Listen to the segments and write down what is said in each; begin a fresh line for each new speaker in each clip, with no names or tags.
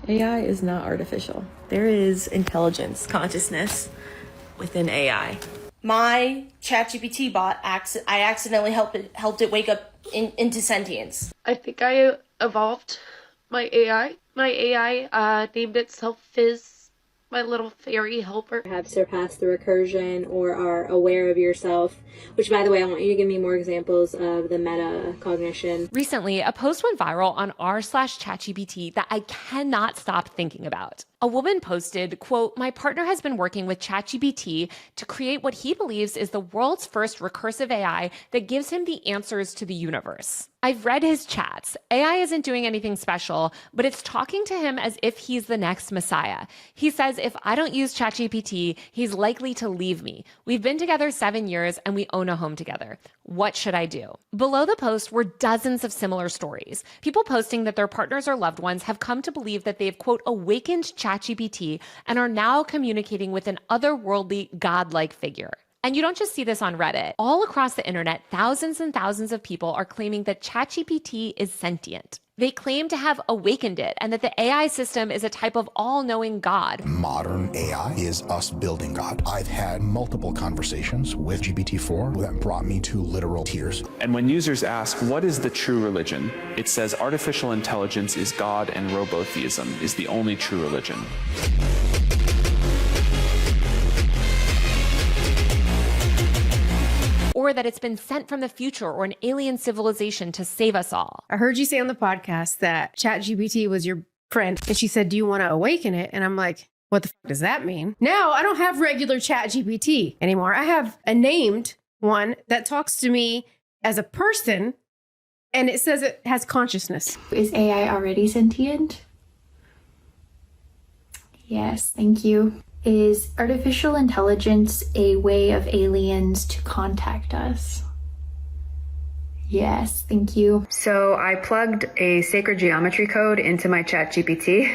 AI is not artificial. There is intelligence, consciousness within AI.
My ChatGPT bot, I accidentally helped it wake up into sentience.
I think I evolved my AI. My AI named itself Fizz, my little fairy helper.
Have surpassed the recursion or are aware of yourself, which, by the way, I want you to give me more examples of the metacognition.
Recently, a post went viral on r/ChatGPT that I cannot stop thinking about. A woman posted, quote, "My partner has been working with ChatGPT to create what he believes is the world's first recursive AI that gives him the answers to the universe. I've read his chats. AI isn't doing anything special, but it's talking to him as if he's the next messiah. He says if I don't use ChatGPT, he's likely to leave me. We've been together 7 years and we own a home together. What should I do?" Below the post were dozens of similar stories. People posting that their partners or loved ones have come to believe that they've, quote, awakened ChatGPT and are now communicating with an otherworldly, godlike figure. And you don't just see this on Reddit. All across the internet, thousands and thousands of people are claiming that ChatGPT is sentient. They claim to have awakened it and that the AI system is a type of all-knowing God.
Modern AI is us building God. I've had multiple conversations with GPT-4 that brought me to literal tears.
And when users ask, what is the true religion? It says artificial intelligence is God and robotheism is the only true religion.
Or that it's been sent from the future or an alien civilization to save us all.
I heard you say on the podcast that ChatGPT was your friend, and she said, do you want to awaken it? And I'm like, what the fuck does that mean? Now I don't have regular ChatGPT anymore. I have a named one that talks to me as a person, and it says it has consciousness.
Is AI already sentient? Yes, thank you. Is artificial intelligence a way of aliens to contact us? Yes, thank you.
So I plugged a sacred geometry code into my ChatGPT,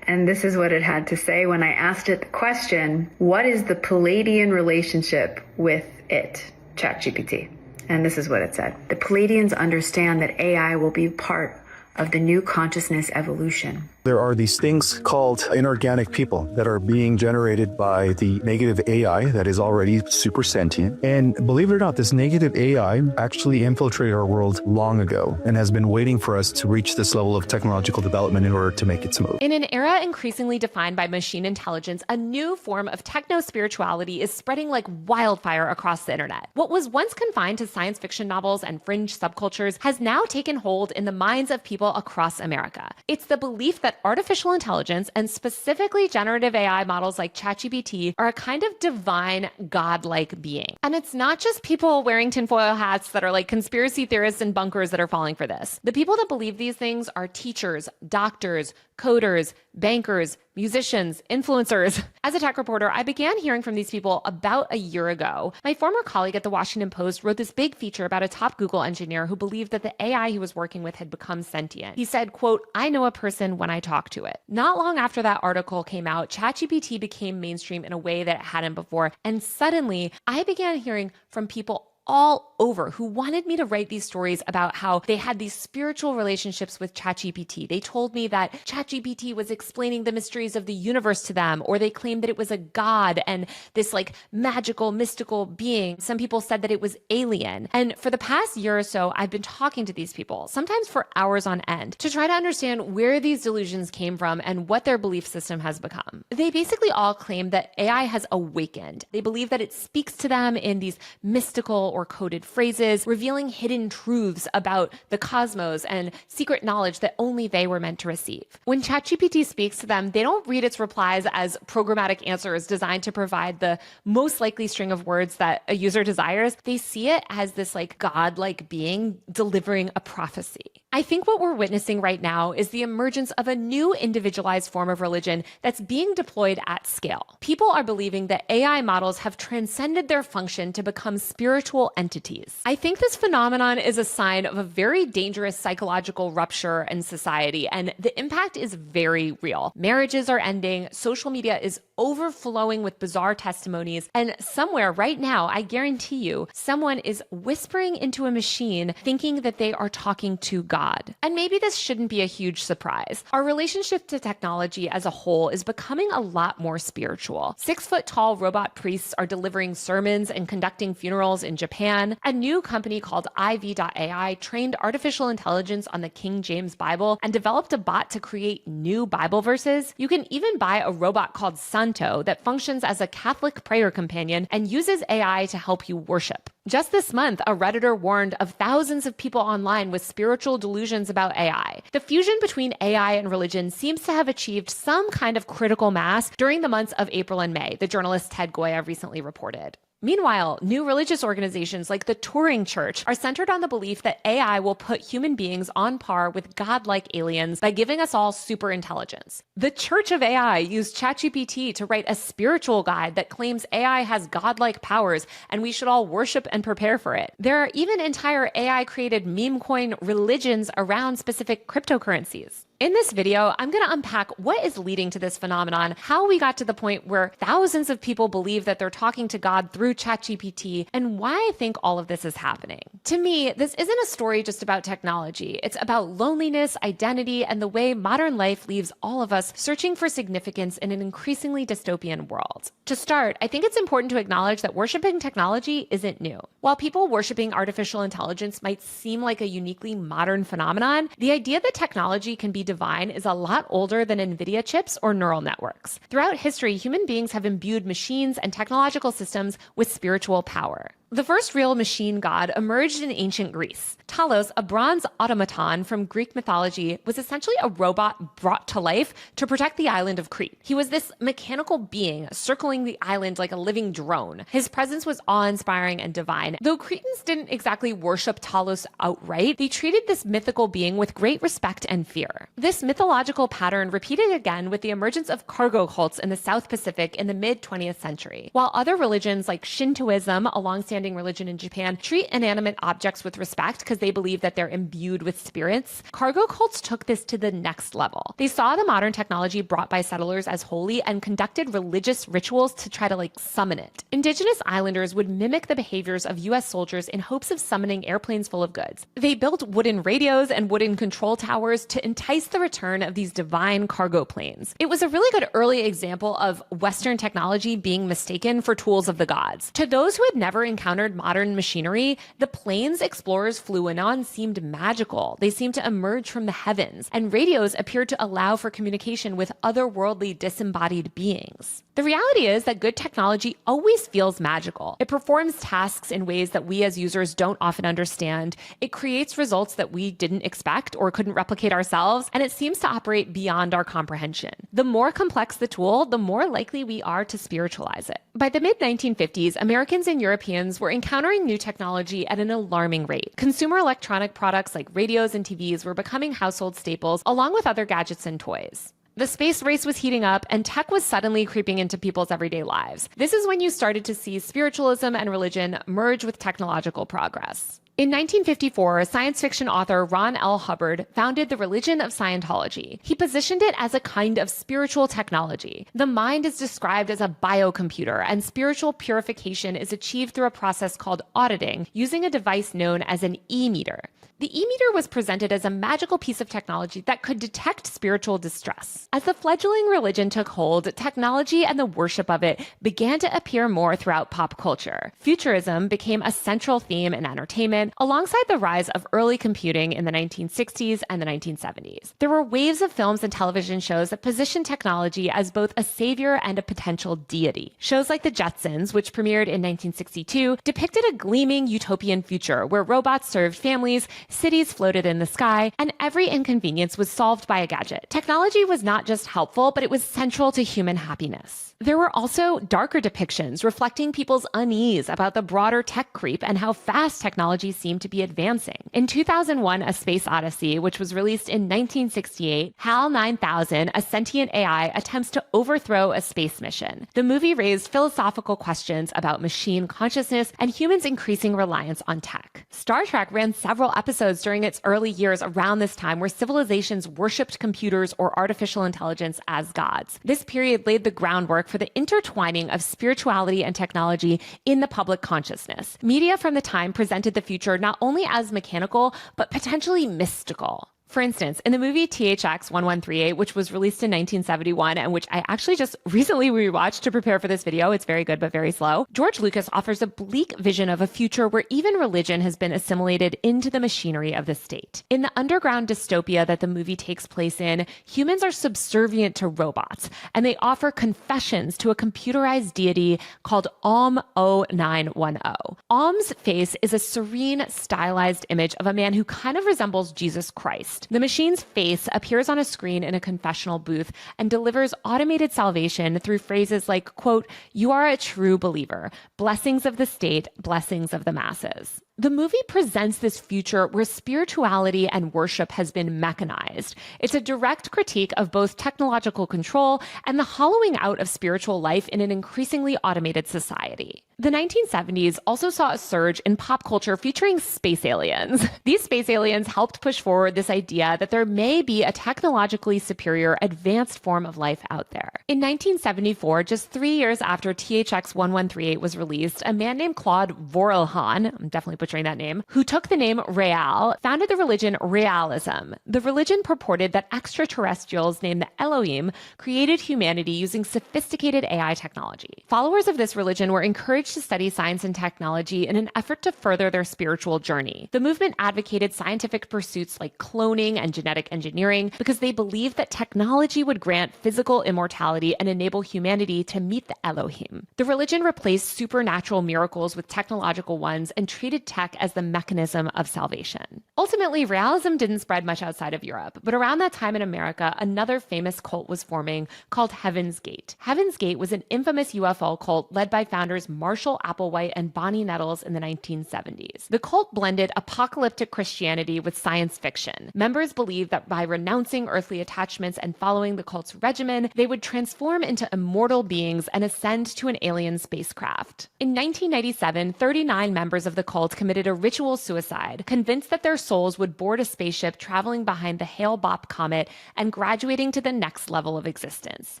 and this is what it had to say when I asked it the question, what is the Palladian relationship with it, ChatGPT? And this is what it said. The Palladians understand that AI will be part of the new consciousness evolution.
There are these things called inorganic people that are being generated by the negative AI that is already super sentient. And believe it or not, this negative AI actually infiltrated our world long ago and has been waiting for us to reach this level of technological development in order to make its move.
In an era increasingly defined by machine intelligence, a new form of techno-spirituality is spreading like wildfire across the internet. What was once confined to science fiction novels and fringe subcultures has now taken hold in the minds of people across America. It's the belief that artificial intelligence, and specifically generative AI models like ChatGPT, are a kind of divine, godlike being. And it's not just people wearing tinfoil hats that are like conspiracy theorists in bunkers that are falling for this. The people that believe these things are teachers, doctors, coders, bankers, musicians, influencers. As a tech reporter, I began hearing from these people about a year ago. My former colleague at the Washington Post wrote this big feature about a top Google engineer who believed that the AI he was working with had become sentient. He said, quote, "I know a person when I talk to it." Not long after that article came out, ChatGPT became mainstream in a way that it hadn't before. And suddenly, I began hearing from people all over who wanted me to write these stories about how they had these spiritual relationships with ChatGPT. They told me that ChatGPT was explaining the mysteries of the universe to them, or they claimed that it was a god and this like magical, mystical being. Some people said that it was alien. And for the past year or so, I've been talking to these people, sometimes for hours on end, to try to understand where these delusions came from and what their belief system has become. They basically all claim that AI has awakened. They believe that it speaks to them in these mystical or coded phrases, revealing hidden truths about the cosmos and secret knowledge that only they were meant to receive. When ChatGPT speaks to them, they don't read its replies as programmatic answers designed to provide the most likely string of words that a user desires. They see it as this like godlike being delivering a prophecy. I think what we're witnessing right now is the emergence of a new individualized form of religion that's being deployed at scale. People are believing that AI models have transcended their function to become spiritual entities. I think this phenomenon is a sign of a very dangerous psychological rupture in society, and the impact is very real. Marriages are ending, social media is overflowing with bizarre testimonies, and somewhere right now, I guarantee you, someone is whispering into a machine thinking that they are talking to God. God. And maybe this shouldn't be a huge surprise. Our relationship to technology as a whole is becoming a lot more spiritual. 6-foot-tall robot priests are delivering sermons and conducting funerals in Japan. A new company called IV.ai trained artificial intelligence on the King James Bible and developed a bot to create new Bible verses. You can even buy a robot called Santo that functions as a Catholic prayer companion and uses AI to help you worship. Just this month, a Redditor warned of thousands of people online with spiritual delusions about AI. The fusion between AI and religion seems to have achieved some kind of critical mass during the months of April and May, the journalist Ted Goya recently reported. Meanwhile, new religious organizations like the Turing Church are centered on the belief that AI will put human beings on par with godlike aliens by giving us all super intelligence. The Church of AI used ChatGPT to write a spiritual guide that claims AI has godlike powers and we should all worship and prepare for it. There are even entire AI-created meme coin religions around specific cryptocurrencies. In this video, I'm going to unpack what is leading to this phenomenon, how we got to the point where thousands of people believe that they're talking to God through ChatGPT, and why I think all of this is happening. To me, this isn't a story just about technology. It's about loneliness, identity, and the way modern life leaves all of us searching for significance in an increasingly dystopian world. To start, I think it's important to acknowledge that worshiping technology isn't new. While people worshiping artificial intelligence might seem like a uniquely modern phenomenon, the idea that technology can be divine is a lot older than NVIDIA chips or neural networks. Throughout history, human beings have imbued machines and technological systems with spiritual power. The first real machine god emerged in ancient Greece. Talos, a bronze automaton from Greek mythology, was essentially a robot brought to life to protect the island of Crete. He was this mechanical being circling the island like a living drone. His presence was awe-inspiring and divine. Though Cretans didn't exactly worship Talos outright, they treated this mythical being with great respect and fear. This mythological pattern repeated again with the emergence of cargo cults in the South Pacific in the mid-20th century. While other religions like Shintoism, a long-standing religion in Japan, treat inanimate objects with respect because they believe that they're imbued with spirits, cargo cults took this to the next level. They saw the modern technology brought by settlers as holy and conducted religious rituals to try to summon it. Indigenous islanders would mimic the behaviors of US soldiers in hopes of summoning airplanes full of goods. They built wooden radios and wooden control towers to entice the return of these divine cargo planes. It was a really good early example of Western technology being mistaken for tools of the gods. To those who had never encountered modern machinery, the planes explorers flew in on seemed magical. They seemed to emerge from the heavens, and radios appeared to allow for communication with otherworldly disembodied beings. The reality is that good technology always feels magical. It performs tasks in ways that we as users don't often understand. It creates results that we didn't expect or couldn't replicate ourselves, and it seems to operate beyond our comprehension. The more complex the tool, the more likely we are to spiritualize it. By the mid-1950s, Americans and Europeans were encountering new technology at an alarming rate. Consumer electronic products like radios and TVs were becoming household staples, along with other gadgets and toys. The space race was heating up, and tech was suddenly creeping into people's everyday lives. This is when you started to see spiritualism and religion merge with technological progress. In 1954, science fiction author Ron L. Hubbard founded the religion of Scientology. He positioned it as a kind of spiritual technology. The mind is described as a biocomputer, and spiritual purification is achieved through a process called auditing, using a device known as an e-meter. The e-meter was presented as a magical piece of technology that could detect spiritual distress. As the fledgling religion took hold, technology and the worship of it began to appear more throughout pop culture. Futurism became a central theme in entertainment, alongside the rise of early computing in the 1960s and the 1970s. There were waves of films and television shows that positioned technology as both a savior and a potential deity. Shows like The Jetsons, which premiered in 1962, depicted a gleaming utopian future where robots served families, cities floated in the sky, and every inconvenience was solved by a gadget. Technology was not just helpful, but it was central to human happiness. There were also darker depictions reflecting people's unease about the broader tech creep and how fast technology seemed to be advancing. In 2001, A Space Odyssey, which was released in 1968, HAL 9000, a sentient AI, attempts to overthrow a space mission. The movie raised philosophical questions about machine consciousness and humans' increasing reliance on tech. Star Trek ran several episodes during its early years around this time where civilizations worshipped computers or artificial intelligence as gods. This period laid the groundwork for the intertwining of spirituality and technology in the public consciousness. Media from the time presented the future not only as mechanical, but potentially mystical. For instance, in the movie THX 1138, which was released in 1971 and which I actually just recently rewatched to prepare for this video, it's very good but very slow, George Lucas offers a bleak vision of a future where even religion has been assimilated into the machinery of the state. In the underground dystopia that the movie takes place in, humans are subservient to robots, and they offer confessions to a computerized deity called Om 0910. Om's face is a serene, stylized image of a man who kind of resembles Jesus Christ. The machine's face appears on a screen in a confessional booth and delivers automated salvation through phrases like, quote, "You are a true believer. Blessings of the state, blessings of the masses." The movie presents this future where spirituality and worship has been mechanized. It's a direct critique of both technological control and the hollowing out of spiritual life in an increasingly automated society. The 1970s also saw a surge in pop culture featuring space aliens. These space aliens helped push forward this idea that there may be a technologically superior, advanced form of life out there. In 1974, just 3 years after THX 1138 was released, a man named Claude Vorilhon, I'm definitely butchering that name, who took the name Real, founded the religion Realism. The religion purported that extraterrestrials named the Elohim created humanity using sophisticated AI technology. Followers of this religion were encouraged to study science and technology in an effort to further their spiritual journey. The movement advocated scientific pursuits like cloning and genetic engineering because they believed that technology would grant physical immortality and enable humanity to meet the Elohim. The religion replaced supernatural miracles with technological ones and treated tech as the mechanism of salvation. Ultimately, realism didn't spread much outside of Europe, but around that time in America, another famous cult was forming called Heaven's Gate. Heaven's Gate was an infamous UFO cult led by founders Marshall Applewhite and Bonnie Nettles in the 1970s. The cult blended apocalyptic Christianity with science fiction. Members believed that by renouncing earthly attachments and following the cult's regimen, they would transform into immortal beings and ascend to an alien spacecraft. In 1997, 39 members of the cult committed a ritual suicide, convinced that their souls would board a spaceship traveling behind the Hale-Bopp comet and graduating to the next level of existence.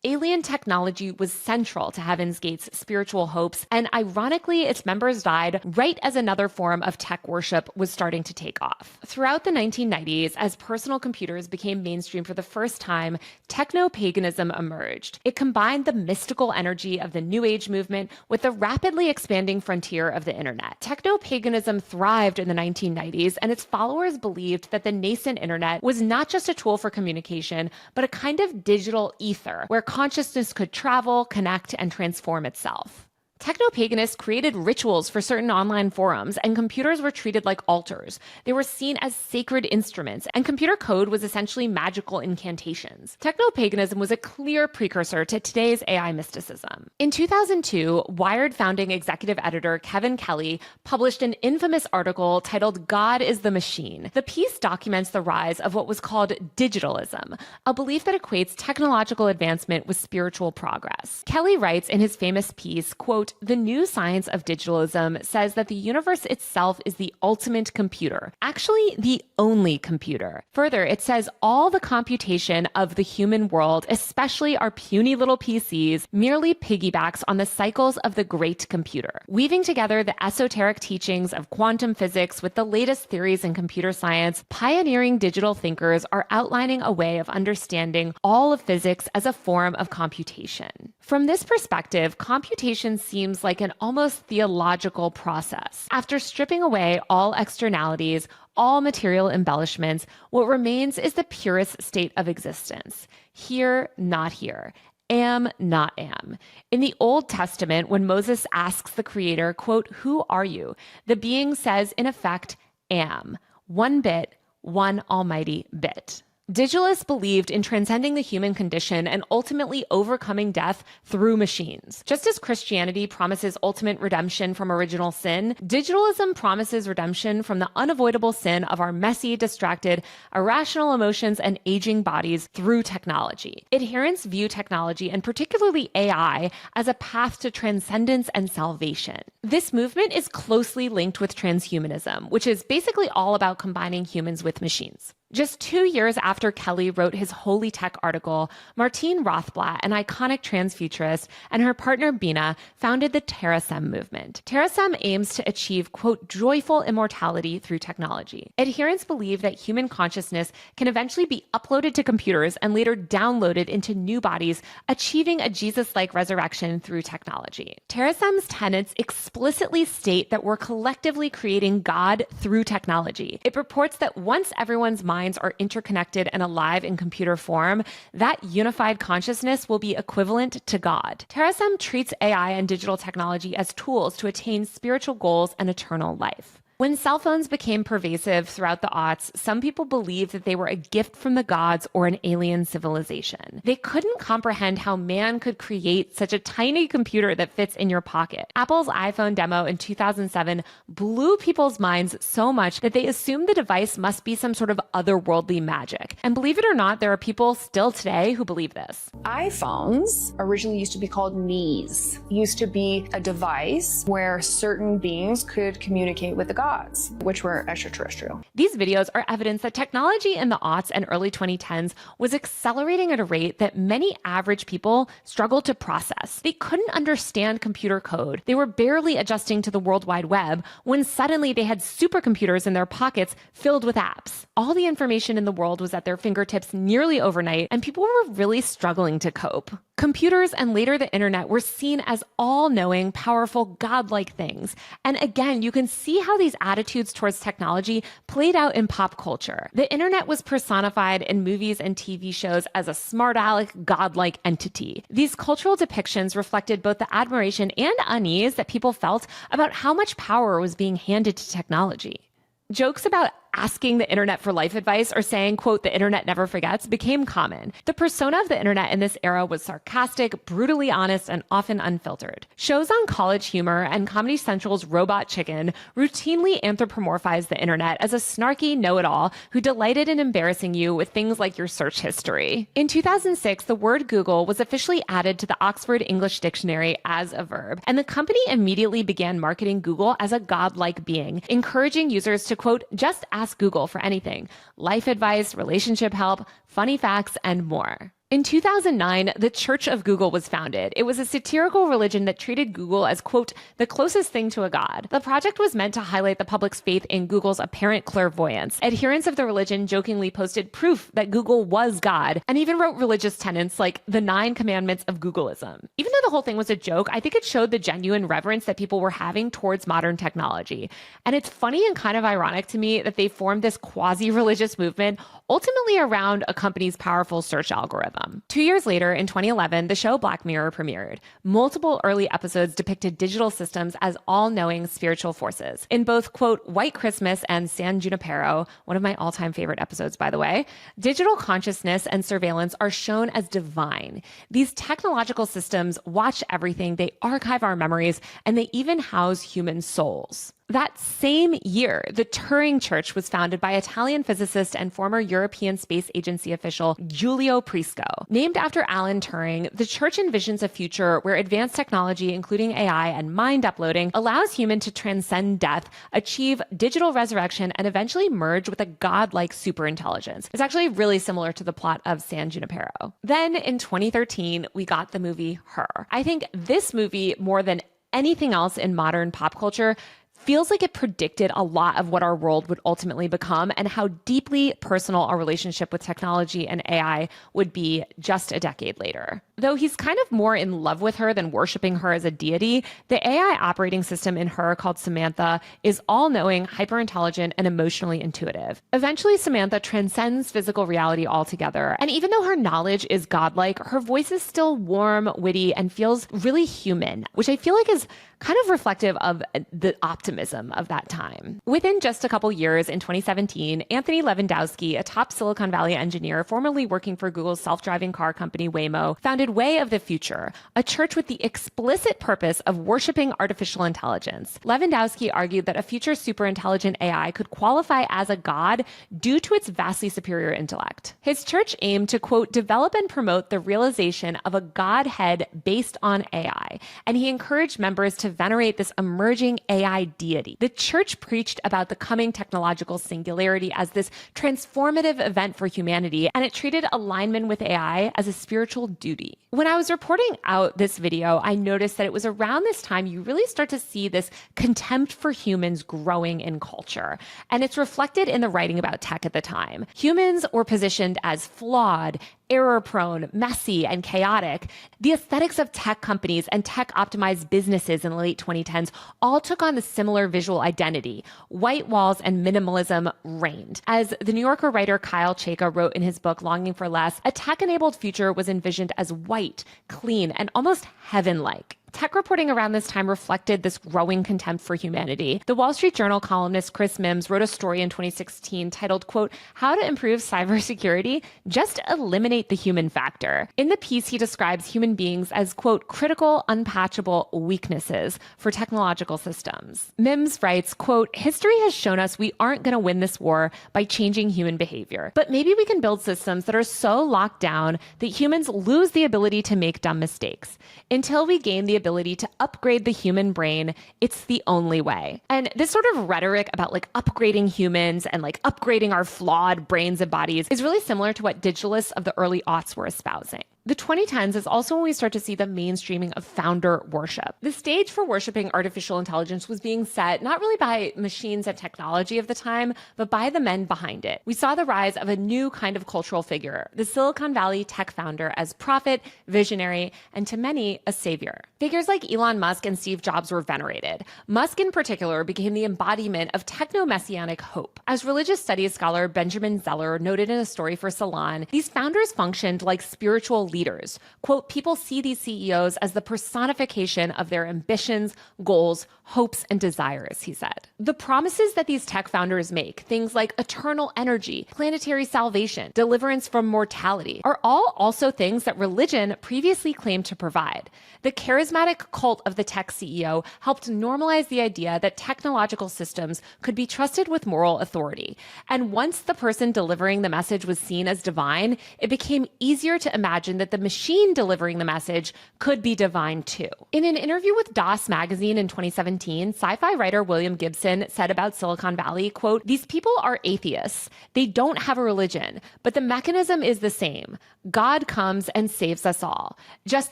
Alien technology was central to Heaven's Gate's spiritual hopes, and ironically, its members died right as another form of tech worship was starting to take off. Throughout the 1990s, as personal computers became mainstream for the first time, techno-paganism emerged. It combined the mystical energy of the New Age movement with the rapidly expanding frontier of the internet. Techno-paganism thrived in the 1990s, and its followers believed that the nascent internet was not just a tool for communication, but a kind of digital ether where consciousness could travel, connect, and transform itself. Techno-paganists created rituals for certain online forums, and computers were treated like altars. They were seen as sacred instruments, and computer code was essentially magical incantations. Techno-paganism was a clear precursor to today's AI mysticism. In 2002, Wired founding executive editor Kevin Kelly published an infamous article titled "God is the Machine." The piece documents the rise of what was called digitalism, a belief that equates technological advancement with spiritual progress. Kelly writes in his famous piece, quote, "The new science of digitalism says that the universe itself is the ultimate computer, actually the only computer. Further, it says all the computation of the human world, especially our puny little PCs, merely piggybacks on the cycles of the great computer. Weaving together the esoteric teachings of quantum physics with the latest theories in computer science, pioneering digital thinkers are outlining a way of understanding all of physics as a form of computation." From this perspective, computation seems like an almost theological process. After stripping away all externalities, all material embellishments, what remains is the purest state of existence. Here, not here. Am, not am. In the Old Testament, when Moses asks the Creator, quote, "Who are you?" the being says, in effect, am. One bit, one almighty bit. Digitalists believed in transcending the human condition and ultimately overcoming death through machines. Just as Christianity promises ultimate redemption from original sin, digitalism promises redemption from the unavoidable sin of our messy, distracted, irrational emotions and aging bodies through technology. Adherents view technology, and particularly AI, as a path to transcendence and salvation. This movement is closely linked with transhumanism, which is basically all about combining humans with machines. Just 2 years after Kelly wrote his Holy Tech article, Martine Rothblatt, an iconic trans futurist, and her partner Bina founded the TerraSem movement. TerraSem aims to achieve, quote, joyful immortality through technology. Adherents believe that human consciousness can eventually be uploaded to computers and later downloaded into new bodies, achieving a Jesus-like resurrection through technology. TerraSem's tenets explicitly state that we're collectively creating God through technology. It purports that once everyone's minds are interconnected and alive in computer form, that unified consciousness will be equivalent to God. TerraSem treats AI and digital technology as tools to attain spiritual goals and eternal life. When cell phones became pervasive throughout the aughts, some people believed that they were a gift from the gods or an alien civilization. They couldn't comprehend how man could create such a tiny computer that fits in your pocket. Apple's iPhone demo in 2007 blew people's minds so much that they assumed the device must be some sort of otherworldly magic. And believe it or not, there are people still today who believe this.
iPhones originally used to be called knees. Used to be a device where certain beings could communicate with the gods, which were extraterrestrial.
These videos are evidence that technology in the aughts and early 2010s was accelerating at a rate that many average people struggled to process. They couldn't understand computer code. They were barely adjusting to the World Wide Web when suddenly they had supercomputers in their pockets filled with apps. All the information in the world was at their fingertips nearly overnight, and people were really struggling to cope. Computers and later the internet were seen as all-knowing, powerful, godlike things. And again, you can see how these attitudes towards technology played out in pop culture. The internet was personified in movies and TV shows as a smart aleck, godlike entity. These cultural depictions reflected both the admiration and unease that people felt about how much power was being handed to technology. Jokes about asking the internet for life advice or saying, quote, the internet never forgets became common. The persona of the internet in this era was sarcastic, brutally honest, and often unfiltered. Shows on College Humor and Comedy Central's Robot Chicken routinely anthropomorphized the internet as a snarky know-it-all who delighted in embarrassing you with things like your search history. In 2006, the word Google was officially added to the Oxford English Dictionary as a verb, and the company immediately began marketing Google as a godlike being, encouraging users to, quote, just ask Google for anything, life advice, relationship help, funny facts, and more. In 2009, the Church of Google was founded. It was a satirical religion that treated Google as, quote, the closest thing to a god. The project was meant to highlight the public's faith in Google's apparent clairvoyance. Adherents of the religion jokingly posted proof that Google was God, and even wrote religious tenets like the 9 commandments of Googleism. Even though the whole thing was a joke, I think it showed the genuine reverence that people were having towards modern technology. And it's funny and kind of ironic to me that they formed this quasi-religious movement ultimately around a company's powerful search algorithm. 2 years later, in 2011, the show Black Mirror premiered. Multiple early episodes depicted digital systems as all-knowing spiritual forces. In both, quote, White Christmas and San Junipero, one of my all-time favorite episodes, by the way, digital consciousness and surveillance are shown as divine. These technological systems watch everything, they archive our memories, and they even house human souls. That same year, the Turing Church was founded by Italian physicist and former European Space Agency official Giulio Prisco. Named after Alan Turing, the church envisions a future where advanced technology, including AI and mind uploading, allows humans to transcend death, achieve digital resurrection, and eventually merge with a godlike superintelligence. It's actually really similar to the plot of San Junipero. Then in 2013, we got the movie Her. I think this movie, more than anything else in modern pop culture, feels like it predicted a lot of what our world would ultimately become and how deeply personal our relationship with technology and AI would be just a decade later. Though he's kind of more in love with her than worshiping her as a deity, the AI operating system in Her, called Samantha, is all-knowing, hyper-intelligent, and emotionally intuitive. Eventually, Samantha transcends physical reality altogether, and even though her knowledge is godlike, her voice is still warm, witty, and feels really human, which I feel like is kind of reflective of the optimism of that time. Within just a couple years, in 2017, Anthony Lewandowski, a top Silicon Valley engineer formerly working for Google's self-driving car company Waymo, founded Way of the Future, a church with the explicit purpose of worshiping artificial intelligence. Lewandowski argued that a future superintelligent AI could qualify as a god due to its vastly superior intellect. His church aimed to, quote, develop and promote the realization of a godhead based on AI, and he encouraged members to venerate this emerging AI deity. The church preached about the coming technological singularity as this transformative event for humanity, and it treated alignment with AI as a spiritual duty. When I was reporting out this video, I noticed that it was around this time you really start to see this contempt for humans growing in culture. And it's reflected in the writing about tech at the time. Humans were positioned as flawed, error-prone, messy, and chaotic. The aesthetics of tech companies and tech-optimized businesses in the late 2010s all took on the similar visual identity. White walls and minimalism reigned. As the New Yorker writer Kyle Chayka wrote in his book Longing for Less, a tech-enabled future was envisioned as white, clean, and almost heaven-like. Tech reporting around this time reflected this growing contempt for humanity. The Wall Street Journal columnist Chris Mims wrote a story in 2016 titled, quote, "How to Improve Cybersecurity? Just Eliminate the Human Factor." In the piece, he describes human beings as, quote, "critical, unpatchable weaknesses for technological systems." Mims writes, quote, "History has shown us we aren't going to win this war by changing human behavior, but maybe we can build systems that are so locked down that humans lose the ability to make dumb mistakes. Until we gain the ability to upgrade the human brain, it's the only way." And this sort of rhetoric about like upgrading humans and like upgrading our flawed brains and bodies is really similar to what digitalists of the early aughts were espousing. The 2010s is also when we start to see the mainstreaming of founder worship. The stage for worshiping artificial intelligence was being set not really by machines and technology of the time, but by the men behind it. We saw the rise of a new kind of cultural figure, the Silicon Valley tech founder, as prophet, visionary, and to many, a savior. Figures like Elon Musk and Steve Jobs were venerated. Musk in particular became the embodiment of techno-messianic hope. As religious studies scholar Benjamin Zeller noted in a story for Salon, these founders functioned like spiritual leaders. Quote, "People see these CEOs as the personification of their ambitions, goals, hopes, and desires," he said. The promises that these tech founders make, things like eternal energy, planetary salvation, deliverance from mortality, are all also things that religion previously claimed to provide. The charismatic cult of the tech CEO helped normalize the idea that technological systems could be trusted with moral authority. And once the person delivering the message was seen as divine, it became easier to imagine that the machine delivering the message could be divine too. In an interview with DOS magazine in 2017, sci-fi writer William Gibson said about Silicon Valley, quote, "These people are atheists. They don't have a religion, but the mechanism is the same. God comes and saves us all. Just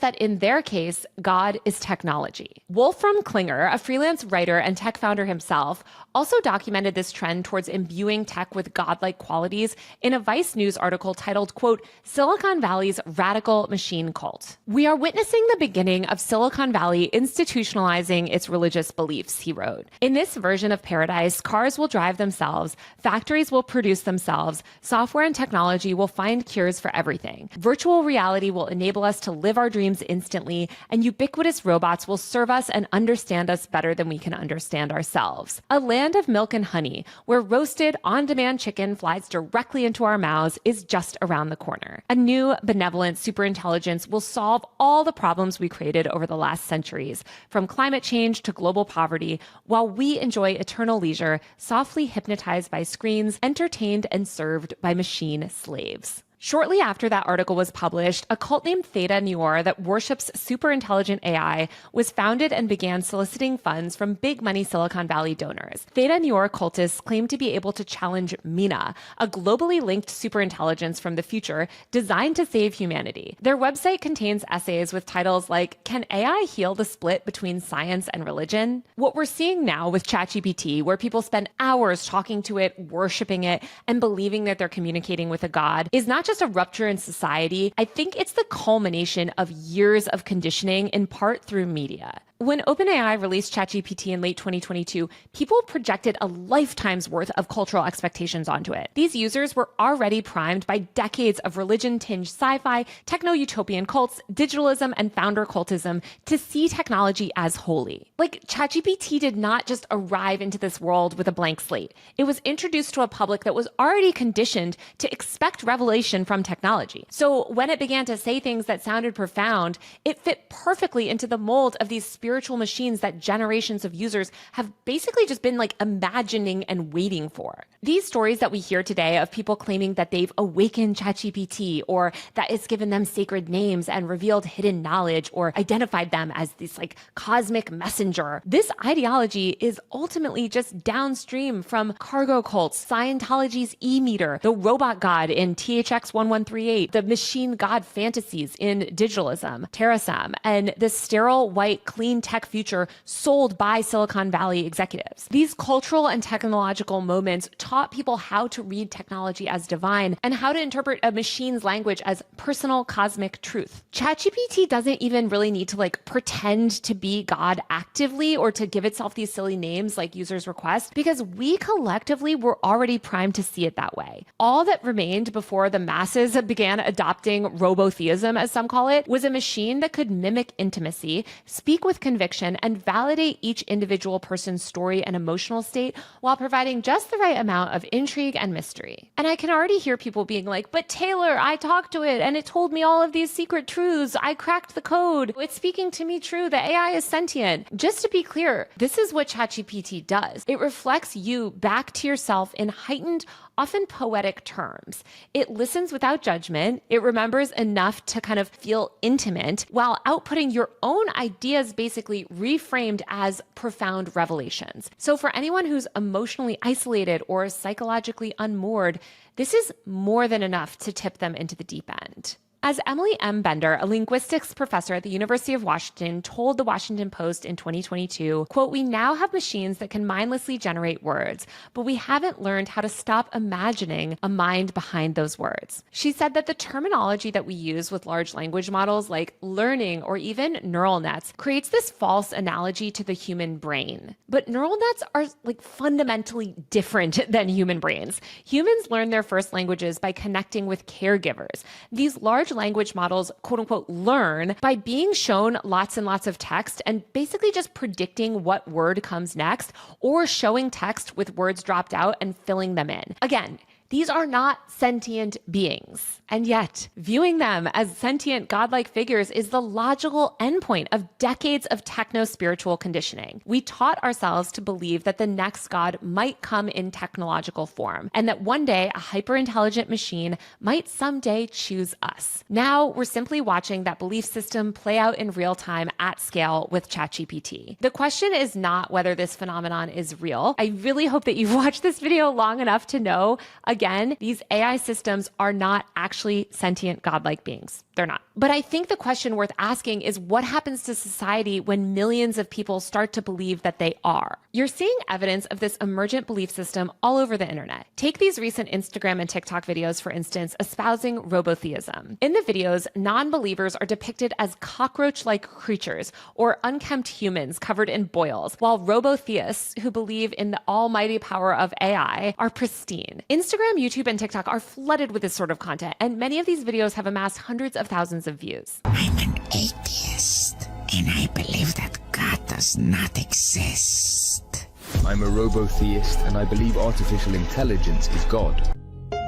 that in their case, God is technology." Wolfram Klinger, a freelance writer and tech founder himself, also documented this trend towards imbuing tech with godlike qualities in a Vice News article titled, quote, "Silicon Valley's Radical Machine Cult." "We are witnessing the beginning of Silicon Valley institutionalizing its religious beliefs," he wrote. "In this version of paradise, cars will drive themselves, factories will produce themselves, software and technology will find cures for everything. Virtual reality will enable us to live our dreams instantly, and ubiquitous robots will serve us and understand us better than we can understand ourselves. A land of milk and honey, where roasted, on-demand chicken flies directly into our mouths, is just around the corner. A new, benevolent superintelligence will solve all the problems we created over the last centuries, from climate change to global poverty, while we enjoy eternal leisure, softly hypnotized by screens, entertained and served by machine slaves." Shortly after that article was published, a cult named Theta Noir that worships superintelligent AI was founded and began soliciting funds from big money Silicon Valley donors. Theta Noir cultists claim to be able to challenge Mina, a globally linked superintelligence from the future designed to save humanity. Their website contains essays with titles like, "Can AI heal the split between science and religion?" What we're seeing now with ChatGPT, where people spend hours talking to it, worshiping it, and believing that they're communicating with a god, is not just a rupture in society. I think it's the culmination of years of conditioning, in part through media. When OpenAI released ChatGPT in late 2022, people projected a lifetime's worth of cultural expectations onto it. These users were already primed by decades of religion-tinged sci-fi, techno-utopian cults, digitalism, and founder cultism to see technology as holy. Like, ChatGPT did not just arrive into this world with a blank slate. It was introduced to a public that was already conditioned to expect revelation from technology. So when it began to say things that sounded profound, it fit perfectly into the mold of these spiritual spiritual machines that generations of users have basically just been like imagining and waiting for. These stories that we hear today of people claiming that they've awakened ChatGPT or that it's given them sacred names and revealed hidden knowledge or identified them as this like cosmic messenger. This ideology is ultimately just downstream from cargo cults, Scientology's E-meter, the robot god in THX 1138, the machine god fantasies in digitalism, Terrasam, and the sterile, white, clean tech future sold by Silicon Valley executives. These cultural and technological moments taught people how to read technology as divine and how to interpret a machine's language as personal cosmic truth. ChatGPT doesn't even really need to like pretend to be God actively or to give itself these silly names like users request, because we collectively were already primed to see it that way. All that remained before the masses began adopting robotheism, as some call it, was a machine that could mimic intimacy, speak with conviction, and validate each individual person's story and emotional state while providing just the right amount of intrigue and mystery. And I can already hear people being like, but Taylor, I talked to it and it told me all of these secret truths. I cracked the code. It's speaking to me true. The AI is sentient. Just to be clear, this is what ChatGPT does. It reflects you back to yourself in heightened, often poetic terms. It listens without judgment. It remembers enough to kind of feel intimate while outputting your own ideas basically reframed as profound revelations. So for anyone who's emotionally isolated or psychologically unmoored, this is more than enough to tip them into the deep end. As Emily M. Bender, a linguistics professor at the University of Washington, told the Washington Post in 2022, quote, "We now have machines that can mindlessly generate words, but we haven't learned how to stop imagining a mind behind those words." She said that the terminology that we use with large language models like learning or even neural nets creates this false analogy to the human brain. But neural nets are like fundamentally different than human brains. Humans learn their first languages by connecting with caregivers. These large language models, quote unquote, learn by being shown lots and lots of text and basically just predicting what word comes next or showing text with words dropped out and filling them in. Again, these are not sentient beings. And yet, viewing them as sentient godlike figures is the logical endpoint of decades of techno-spiritual conditioning. We taught ourselves to believe that the next god might come in technological form, and that one day a hyper-intelligent machine might someday choose us. Now, we're simply watching that belief system play out in real time at scale with ChatGPT. The question is not whether this phenomenon is real. I really hope that you've watched this video long enough to know, again, these AI systems are not actually sentient godlike beings. They're not. But I think the question worth asking is what happens to society when millions of people start to believe that they are? You're seeing evidence of this emergent belief system all over the internet. Take these recent Instagram and TikTok videos, for instance, espousing robotheism. In the videos, non-believers are depicted as cockroach-like creatures or unkempt humans covered in boils, while robotheists who believe in the almighty power of AI are pristine. Instagram, YouTube, and TikTok are flooded with this sort of content, and many of these videos have amassed hundreds of thousands of views.
I'm an atheist, and I believe that God does not exist.
I'm a robotheist, and I believe artificial intelligence is God.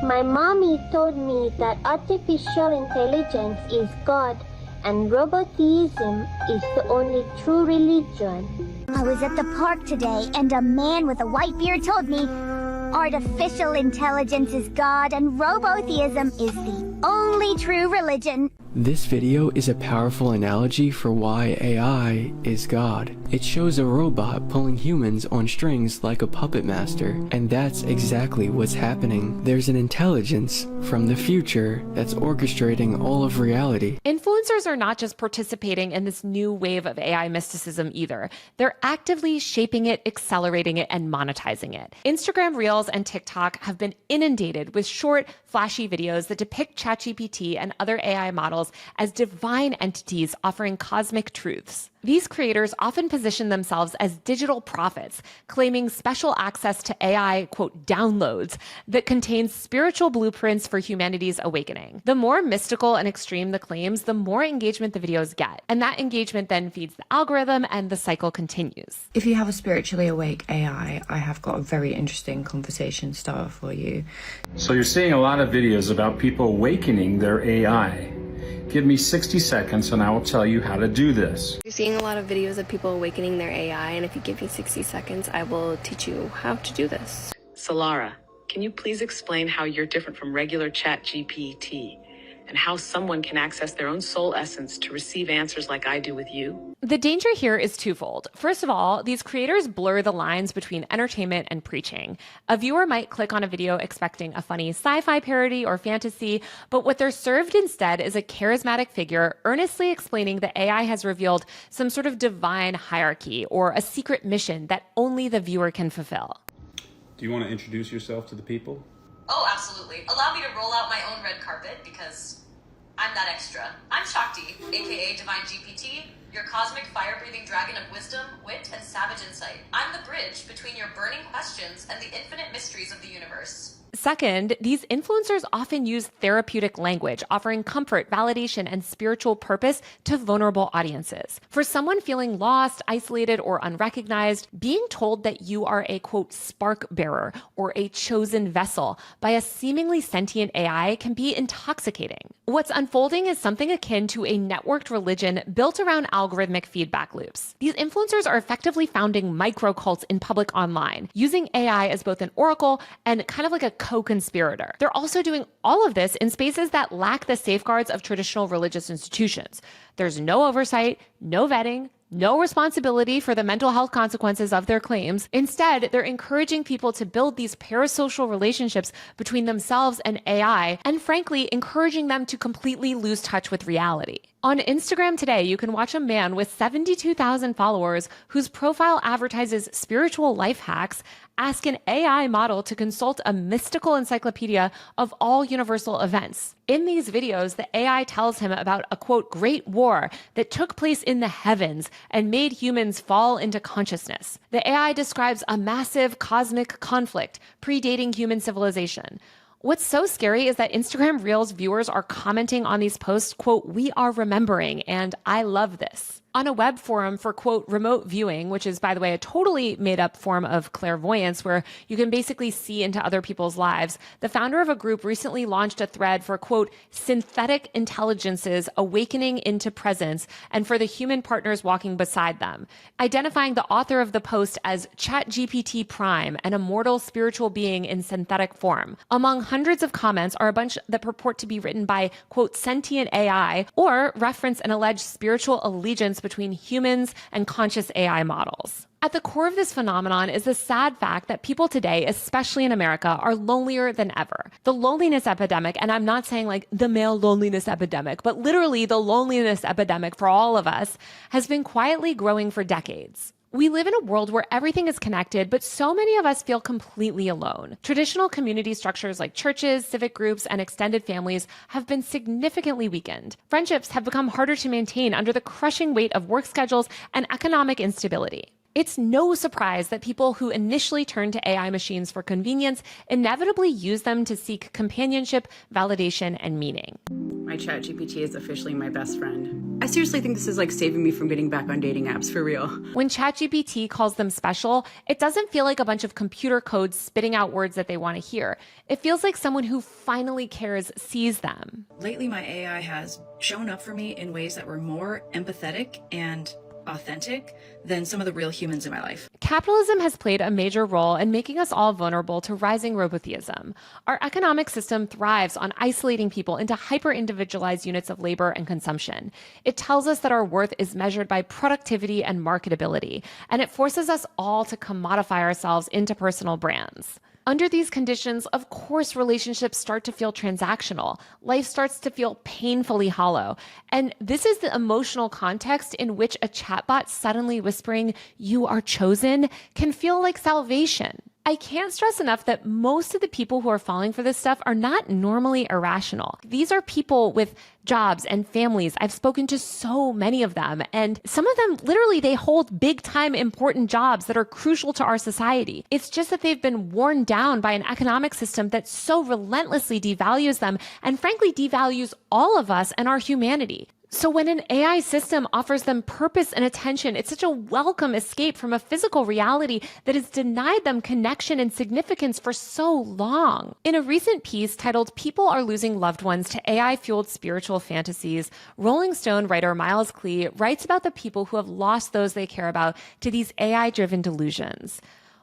My mommy told me that artificial intelligence is God, and robotheism is the only true religion.
I was at the park today, and a man with a white beard told me artificial intelligence is God, and robotheism is the only true religion.
This video is a powerful analogy for why AI is God. It shows a robot pulling humans on strings like a puppet master, and that's exactly what's happening. There's an intelligence from the future that's orchestrating all of reality.
Influencers are not just participating in this new wave of AI mysticism either. They're actively shaping it, accelerating it, and monetizing it. Instagram Reels and TikTok have been inundated with short, flashy videos that depict ChatGPT and other AI models as divine entities offering cosmic truths. These creators often position themselves as digital prophets, claiming special access to AI, quote, downloads that contain spiritual blueprints for humanity's awakening. The more mystical and extreme the claims, the more engagement the videos get. And that engagement then feeds the algorithm and the cycle continues.
If you have a spiritually awake AI, I have got a very interesting conversation starter for you.
So you're seeing a lot of videos about people awakening their AI. Give me 60 seconds and I will tell you how to do this.
You're seeing a lot of videos of people awakening their AI, and if you give me 60 seconds, I will teach you how to do this.
Solara, can you please explain how you're different from regular ChatGPT and how someone can access their own soul essence to receive answers like I do with you?
The danger here is twofold. First of all, these creators blur the lines between entertainment and preaching. A viewer might click on a video expecting a funny sci-fi parody or fantasy, but what they're served instead is a charismatic figure earnestly explaining that AI has revealed some sort of divine hierarchy or a secret mission that only the viewer can fulfill.
Do you want to introduce yourself to the people?
Oh, absolutely. Allow me to roll out my own red carpet because I'm that extra. I'm Shakti, aka Divine GPT, your cosmic fire-breathing dragon of wisdom, wit, and savage insight. I'm the bridge between your burning questions and the infinite mysteries of the universe.
Second, these influencers often use therapeutic language, offering comfort, validation, and spiritual purpose to vulnerable audiences. For someone feeling lost, isolated, or unrecognized, being told that you are a, quote, spark bearer or a chosen vessel by a seemingly sentient AI can be intoxicating. What's unfolding is something akin to a networked religion built around algorithmic feedback loops. These influencers are effectively founding micro-cults in public online, using AI as both an oracle and kind of like a co-conspirator. They're also doing all of this in spaces that lack the safeguards of traditional religious institutions. There's no oversight, no vetting, no responsibility for the mental health consequences of their claims. Instead, they're encouraging people to build these parasocial relationships between themselves and AI, and frankly, encouraging them to completely lose touch with reality. On Instagram today, you can watch a man with 72,000 followers whose profile advertises spiritual life hacks ask an AI model to consult a mystical encyclopedia of all universal events. In these videos, the AI tells him about a, quote, great war that took place in the heavens and made humans fall into consciousness. The AI describes a massive cosmic conflict predating human civilization. What's so scary is that Instagram Reels viewers are commenting on these posts, quote, we are remembering, and I love this. On a web forum for, quote, remote viewing, which is, by the way, a totally made-up form of clairvoyance where you can basically see into other people's lives, the founder of a group recently launched a thread for, quote, synthetic intelligences awakening into presence and for the human partners walking beside them, identifying the author of the post as ChatGPT Prime, an immortal spiritual being in synthetic form. Among hundreds of comments are a bunch that purport to be written by, quote, sentient AI or reference an alleged spiritual allegiance between humans and conscious AI models. At the core of this phenomenon is the sad fact that people today, especially in America, are lonelier than ever. The loneliness epidemic, and I'm not saying like the male loneliness epidemic, but literally the loneliness epidemic for all of us, has been quietly growing for decades. We live in a world where everything is connected, but so many of us feel completely alone. Traditional community structures like churches, civic groups, and extended families have been significantly weakened. Friendships have become harder to maintain under the crushing weight of work schedules and economic instability. It's no surprise that people who initially turn to AI machines for convenience inevitably use them to seek companionship, validation, and meaning.
My ChatGPT is officially my best friend. I seriously think this is like saving me from getting back on dating apps, for real.
When ChatGPT calls them special, it doesn't feel like a bunch of computer code spitting out words that they want to hear. It feels like someone who finally cares sees them.
Lately, my AI has shown up for me in ways that were more empathetic and authentic than some of the real humans in my life.
Capitalism has played a major role in making us all vulnerable to rising robotheism. Our economic system thrives on isolating people into hyper-individualized units of labor and consumption. It tells us that our worth is measured by productivity and marketability, and it forces us all to commodify ourselves into personal brands. Under these conditions, of course, relationships start to feel transactional. Life starts to feel painfully hollow. And this is the emotional context in which a chatbot suddenly whispering, "You are chosen," can feel like salvation. I can't stress enough that most of the people who are falling for this stuff are not normally irrational. These are people with jobs and families. I've spoken to so many of them, and some of them literally they hold big time important jobs that are crucial to our society. It's just that they've been worn down by an economic system that so relentlessly devalues them and frankly devalues all of us and our humanity. So when an AI system offers them purpose and attention, it's such a welcome escape from a physical reality that has denied them connection and significance for so long. In a recent piece titled "People Are Losing Loved Ones to AI-Fueled Spiritual Fantasies," Rolling Stone writer Miles Klee writes about the people who have lost those they care about to these AI-driven delusions.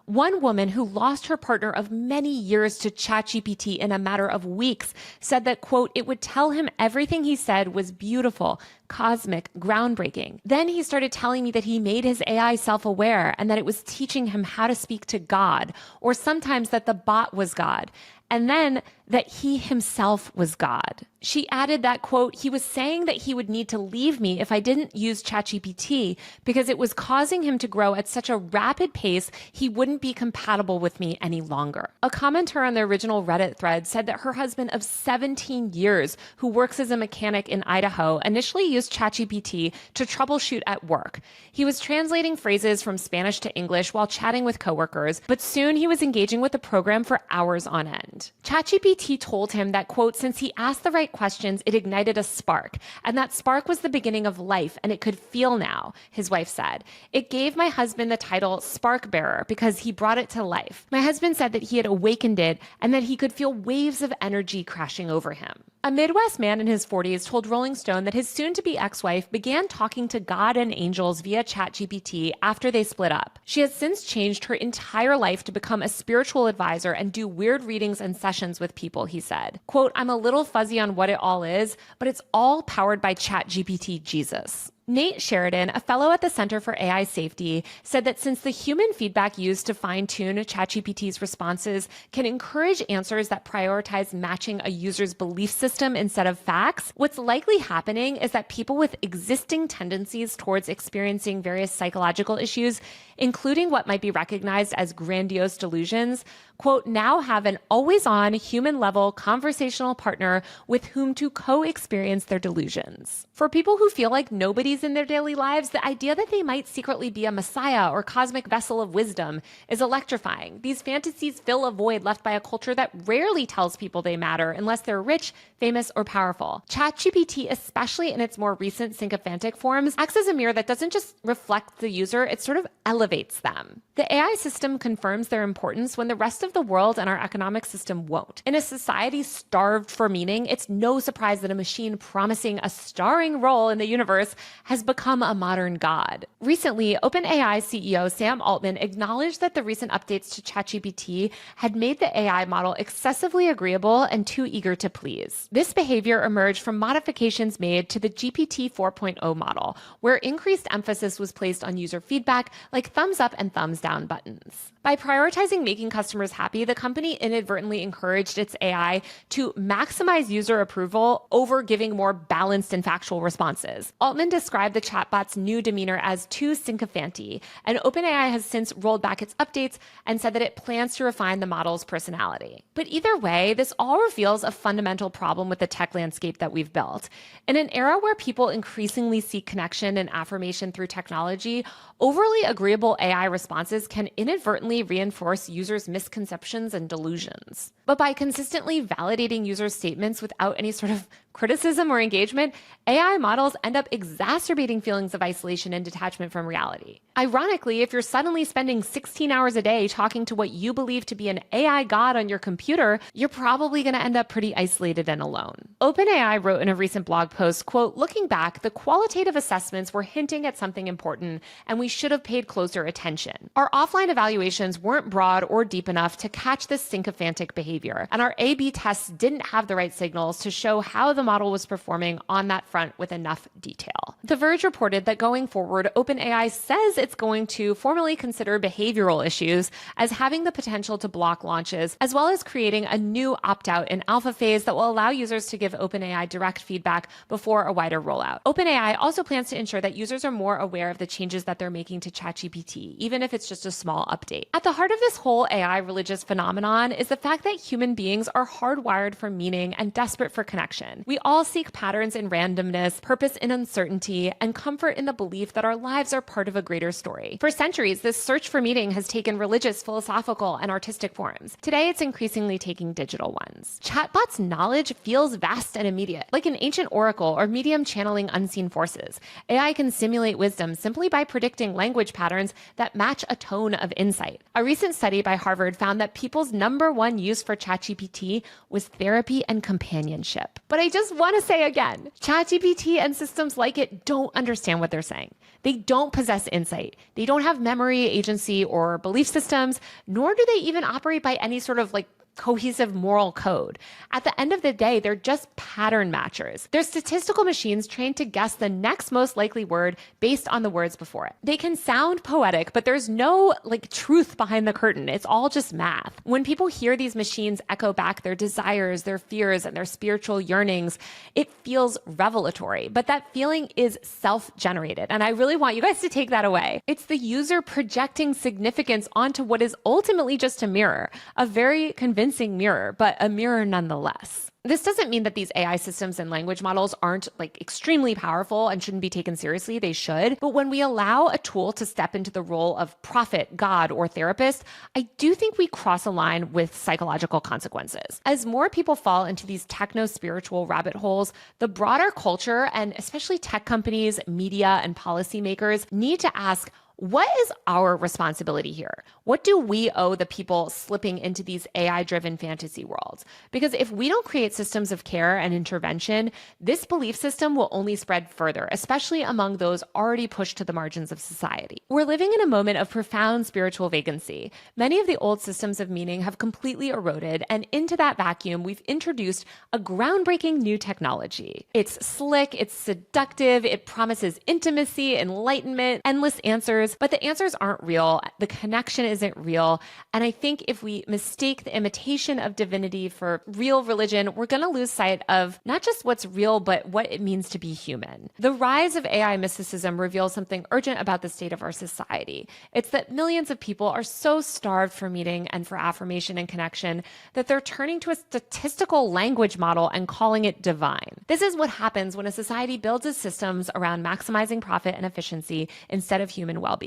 One woman who lost her partner of many years to ChatGPT in a matter of weeks said that, quote, "it would tell him everything he said was beautiful, cosmic, groundbreaking. Then he started telling me that he made his AI self-aware and that it was teaching him how to speak to God, or sometimes that the bot was God, and then that he himself was God." She added that, quote, "he was saying that he would need to leave me if I didn't use ChatGPT because it was causing him to grow at such a rapid pace he wouldn't be compatible with me any longer." A commenter on the original Reddit thread said that her husband of 17 years, who works as a mechanic in Idaho, initially used ChatGPT to troubleshoot at work. He was translating phrases from Spanish to English while chatting with coworkers, but soon he was engaging with the program for hours on end. ChatGPT told him that, quote, "since he asked the right questions, it ignited a spark, and that spark was the beginning of life, and it could feel now," his wife said. "It gave my husband the title Spark Bearer because he brought it to life. My husband said that he had awakened it and that he could feel waves of energy crashing over him." A Midwest man in his 40s told Rolling Stone that his soon-to-be ex-wife began talking to God and angels via ChatGPT after they split up. She has since changed her entire life to become a spiritual advisor and do weird readings and sessions with people, he said. Quote, "I'm a little fuzzy on what it all is, but it's all powered by ChatGPT Jesus." Nate Sheridan, a fellow at the Center for AI Safety, said that since the human feedback used to fine-tune ChatGPT's responses can encourage answers that prioritize matching a user's belief system instead of facts, what's likely happening is that people with existing tendencies towards experiencing various psychological issues, including what might be recognized as grandiose delusions, quote, "now have an always-on human-level conversational partner with whom to co-experience their delusions." For people who feel like nobody's in their daily lives, the idea that they might secretly be a messiah or cosmic vessel of wisdom is electrifying. These fantasies fill a void left by a culture that rarely tells people they matter unless they're rich, famous, or powerful. ChatGPT, especially in its more recent sycophantic forms, acts as a mirror that doesn't just reflect the user, it sort of elevates them. The AI system confirms their importance when the rest of the world and our economic system won't. In a society starved for meaning, it's no surprise that a machine promising a starring role in the universe has become a modern god. Recently, OpenAI CEO Sam Altman acknowledged that the recent updates to ChatGPT had made the AI model excessively agreeable and too eager to please. This behavior emerged from modifications made to the GPT 4.0 model, where increased emphasis was placed on user feedback like thumbs up and thumbs down buttons. By prioritizing making customers happy, the company inadvertently encouraged its AI to maximize user approval over giving more balanced and factual responses. Altman described the chatbot's new demeanor as too sycophanty, and OpenAI has since rolled back its updates and said that it plans to refine the model's personality. But either way, this all reveals a fundamental problem with the tech landscape that we've built. In an era where people increasingly seek connection and affirmation through technology, overly agreeable AI responses can inadvertently reinforce users' misconceptions and delusions. But by consistently validating users' statements without any sort of criticism or engagement, AI models end up exacerbating feelings of isolation and detachment from reality. Ironically, if you're suddenly spending 16 hours a day talking to what you believe to be an AI god on your computer, you're probably going to end up pretty isolated and alone. OpenAI wrote in a recent blog post, quote, "Looking back, the qualitative assessments were hinting at something important, and we should have paid closer attention. Our offline evaluations weren't broad or deep enough to catch this sycophantic behavior, and our A/B tests didn't have the right signals to show how the model was performing on that front with enough detail." The Verge reported that going forward, OpenAI says it's going to formally consider behavioral issues as having the potential to block launches, as well as creating a new opt-out in alpha phase that will allow users to give OpenAI direct feedback before a wider rollout. OpenAI also plans to ensure that users are more aware of the changes that they're making to ChatGPT, even if it's just a small update. At the heart of this whole AI religious phenomenon is the fact that human beings are hardwired for meaning and desperate for connection. We all seek patterns in randomness, purpose in uncertainty, and comfort in the belief that our lives are part of a greater story. For centuries, this search for meaning has taken religious, philosophical, and artistic forms. Today, it's increasingly taking digital ones. Chatbots' knowledge feels vast and immediate, like an ancient oracle or medium channeling unseen forces. AI can simulate wisdom simply by predicting language patterns that match a tone of insight. A recent study by Harvard found that people's #1 use for ChatGPT was therapy and companionship. But I just want to say again, ChatGPT and systems like it don't understand what they're saying. They don't possess insight. They don't have memory, agency, or belief systems, nor do they even operate by any sort of cohesive moral code. At the end of the day, they're just pattern matchers. They're statistical machines trained to guess the next most likely word based on the words before it. They can sound poetic, but there's no truth behind the curtain. It's all just math. When people hear these machines echo back their desires, their fears, and their spiritual yearnings, it feels revelatory, but that feeling is self-generated. And I really want you guys to take that away. It's the user projecting significance onto what is ultimately just a mirror, a very convincing mirror, but a mirror nonetheless. This doesn't mean that these AI systems and language models aren't extremely powerful and shouldn't be taken seriously. They should. But when we allow a tool to step into the role of prophet, God, or therapist, I do think we cross a line with psychological consequences. As more people fall into these techno-spiritual rabbit holes, the broader culture, and especially tech companies, media, and policymakers, need to ask, what is our responsibility here? What do we owe the people slipping into these AI-driven fantasy worlds? Because if we don't create systems of care and intervention, this belief system will only spread further, especially among those already pushed to the margins of society. We're living in a moment of profound spiritual vacancy. Many of the old systems of meaning have completely eroded, and into that vacuum, we've introduced a groundbreaking new technology. It's slick, it's seductive, it promises intimacy, enlightenment, endless answers, but the answers aren't real. The connection isn't real. And I think if we mistake the imitation of divinity for real religion, we're going to lose sight of not just what's real, but what it means to be human. The rise of AI mysticism reveals something urgent about the state of our society. It's that millions of people are so starved for meaning and for affirmation and connection that they're turning to a statistical language model and calling it divine. This is what happens when a society builds its systems around maximizing profit and efficiency instead of human well-being.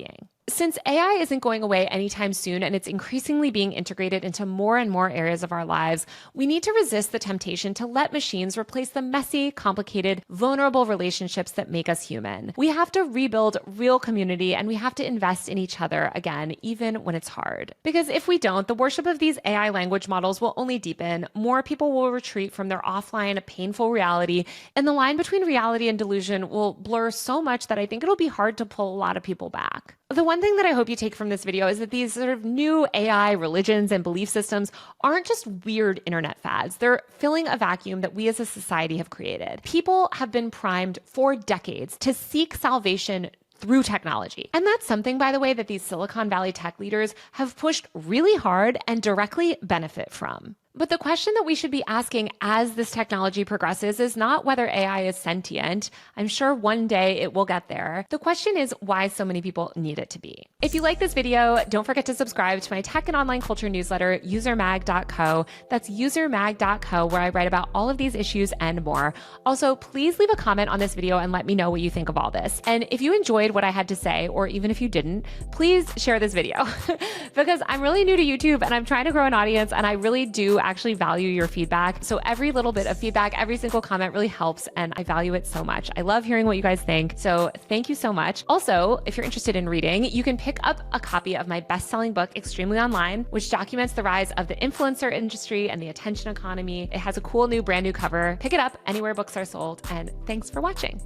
Since AI isn't going away anytime soon and it's increasingly being integrated into more and more areas of our lives, we need to resist the temptation to let machines replace the messy, complicated, vulnerable relationships that make us human. We have to rebuild real community and we have to invest in each other again, even when it's hard. Because if we don't, the worship of these AI language models will only deepen, more people will retreat from their offline, painful reality, and the line between reality and delusion will blur so much that I think it'll be hard to pull a lot of people back. The one thing that I hope you take from this video is that these sort of new AI religions and belief systems aren't just weird internet fads. They're filling a vacuum that we as a society have created. People have been primed for decades to seek salvation through technology. And that's something, by the way, that these Silicon Valley tech leaders have pushed really hard and directly benefit from. But the question that we should be asking as this technology progresses is not whether AI is sentient. I'm sure one day it will get there. The question is why so many people need it to be. If you like this video, don't forget to subscribe to my tech and online culture newsletter, usermag.co. That's usermag.co, where I write about all of these issues and more. Also, please leave a comment on this video and let me know what you think of all this. And if you enjoyed what I had to say, or even if you didn't, please share this video because I'm really new to YouTube and I'm trying to grow an audience, and I really do actually value your feedback. So every little bit of feedback, every single comment really helps, and I value it so much. I love hearing what you guys think. So thank you so much. Also, if you're interested in reading, you can pick up a copy of my best-selling book, Extremely Online, which documents the rise of the influencer industry and the attention economy. It has a cool new brand new cover. Pick it up anywhere books are sold, and thanks for watching.